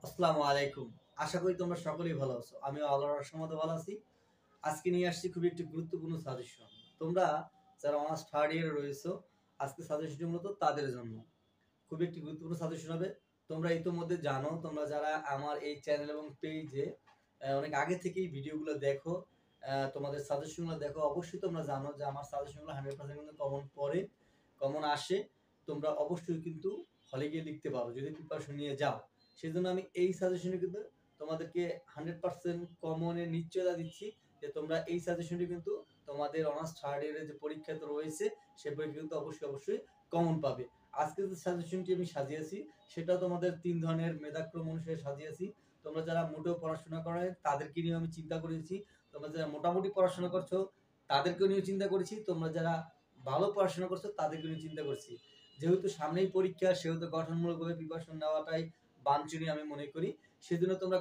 আসসালামু আলাইকুম। আশা করি তোমরা সকলেই ভালো আছো। আমিও আল্লাহর রহমতে ভালো আছি। আজকে নিয়ে আসছি খুবই একটি গুরুত্বপূর্ণ সাজেশন। তোমরা যারা অনার্স থার্ড ইয়ারে রয়েছো, আজকে সাজেশনটি মূলত তাদের জন্য। খুবই একটি গুরুত্বপূর্ণ সাজেশন হবে। তোমরা ইতোমধ্যে জানো, তোমরা যারা আমার এই চ্যানেল এবং পেজে অনেক আগে থেকেই ভিডিওগুলো দেখো, তোমাদের সাজেশনগুলো দেখো, অবশ্যই তোমরা জানো যে আমার সাজেশনগুলো 100% কিন্তু কমন পড়ে, কমন আসে। তোমরা অবশ্যই কিন্তু হলে গিয়ে লিখতে পারো যদি প্রিপারেশন নিয়ে যাও। সেজন্য আমি এই সাজেশনে কিন্তু তোমাদেরকে 100% কমনের নিশ্চয়তা দিচ্ছি যে তোমরা এই সাজেশনটি কিন্তু তোমাদের অনার্স থার্ড ইয়ারের যে পরীক্ষা তো রয়েছে সে পরীক্ষা কিন্তু অবশ্যই কমন পাবে। আজকে যে সাজেশনটি আমি সাজিয়েছি সেটা তোমাদের ৩ ধরনের মেধাক্রম অনুসারে সাজিয়েছি। তোমরা যারা মোটেও পড়াশোনা করে তাদেরকে নিয়ে আমি চিন্তা করেছি। তোমরা যারা মোটামুটি পড়াশোনা করছো তাদেরকেও নিয়ে চিন্তা করেছি। তোমরা যারা ভালো পড়াশোনা করছো তাদেরকে নিয়ে চিন্তা করছি। যেহেতু সামনেই পরীক্ষা সেহেতু গঠনমূলকভাবে প্রিপারেশন নেওয়াটাই বাঞ্ছনীয় আমি মনে করি। সেজন্য তোমরা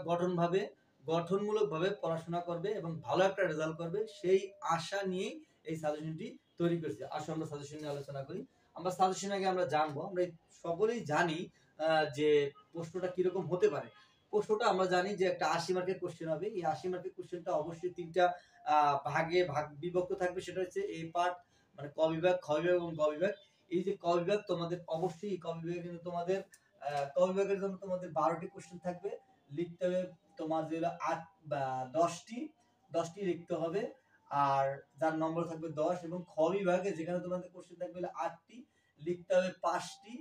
গঠনমূলকভাবে পড়াশোনা করবে এবং ভালো একটা রেজাল্ট করবে সেই আশা নিয়েই এই সাজেশনটি তৈরি করেছি। আসো আমরা সাজেশন নিয়ে আলোচনা করি। আমরা সাজেশন আগে আমরা জানবো, আমরা সকলেই জানি যে প্রশ্নটা কিরকম হতে পারে। প্রশ্নটা আমরা জানি যে একটা ৮০ মার্কের কোশ্চেন হবে। এই ৮০ মার্কের কোশ্চেনটা অবশ্যই ৩টা ভাগে বিভক্ত থাকবে। সেটা হচ্ছে এ পার্ট মানে ক বিভাগ, খ বিভাগ এবং গ বিভাগ। এই যে ক বিভাগ তোমাদের অবশ্যই ক বিভাগে কিন্তু তোমাদের ক বিভাগের জন্য তোমাদের ১২টি কোশ্চেন থাকবে। লিখতে হবে তোমার যেগুলো ৮ বা ১০টি লিখতে হবে। আর যার নম্বর থাকবে ১০ এবং খ বিভাগে যেখানে তোমাদের কোশ্চেন থাকবে ৮টি লিখতে হবে ৫টি,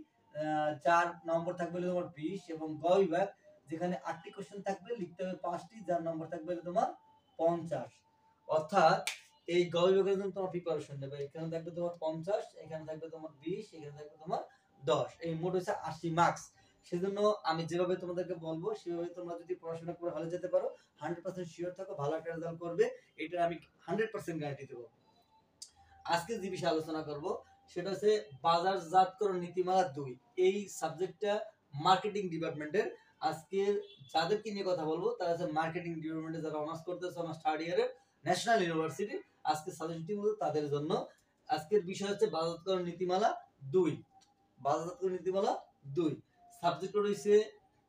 যার নম্বর থাকবে তোমার ২০ এবং গ বিভাগ যেখানে ৮টি কোশ্চেন থাকবে লিখতে হবে ৫টি, যার নম্বর থাকবে তোমার ৫০। অর্থাৎ এই গ বিভাগের জন্য তোমার প্রিপারেশন নেবে। এখানে থাকবে তোমার ৫০, এখানে থাকবে তোমার ২০, এখানে থাকবে তোমার ১০। এই মোট হচ্ছে ৮০ মার্কস। সেজন্য আমি যেভাবে তোমাদেরকে বলবো সেভাবে তোমরা যদি পড়াশোনা করে হলে যেতে পারো 100% শিওর থাকো ভালো একটা রেজাল্ট করবে। এটা আমি 100% গ্যারান্টি দেবো। আজকে যে বিষয়ে আলোচনা করব সেটা হচ্ছে বাজারজাতকরণ নীতিমালা ২। এই সাবজেক্টটা মার্কেটিং ডিপার্টমেন্টের। আজকে যাদেরকে নিয়ে কথা বলবো তারা হচ্ছে মার্কেটিং ডিপার্টমেন্টে যারা অনার্স করতেছে, অনার্স থার্ড ইয়ারের ন্যাশনাল ইউনিভার্সিটি। আজকে সাজেশনটি মূলত তাদের জন্য। আজকের বিষয় হচ্ছে বাজারজাতকরণ নীতিমালা ২। বাজারজাতকরণ নীতিমালা ২ সাবজেক্ট রয়েছে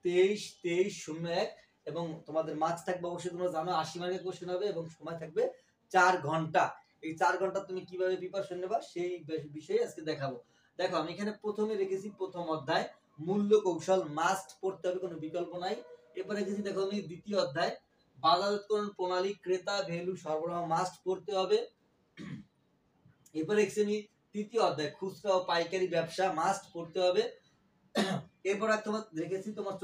২৩/১ এবং তোমাদের মার্কস থাকবে অবশ্যই তোমরা জানো ৮০ মার্কের কোশ্চেন হবে এবং সময় থাকবে ৪ ঘন্টা। এই ৪ ঘন্টা তুমি কিভাবে প্রিপারেশন নেবা সেই বিষয়ে আজকে দেখাবো। দেখো আমি এখানে প্রথমে রেখেছি প্রথম অধ্যায় মূল্য কৌশল, মাস্ট পড়তে হবে, কোনো বিকল্প নাই। এরপরে রেখেছি দেখো আমি দ্বিতীয় অধ্যায় বাজারজাতকরণ প্রণালী, ক্রেতা ভ্যালু সরবরাহ, মাস্ট পড়তে হবে। এরপরে রেখেছি আমি তৃতীয় অধ্যায় খুচরা ও পাইকারি ব্যবসা, মাস্ট পড়তে হবে। এরপর তোমার রেখেছি তোমার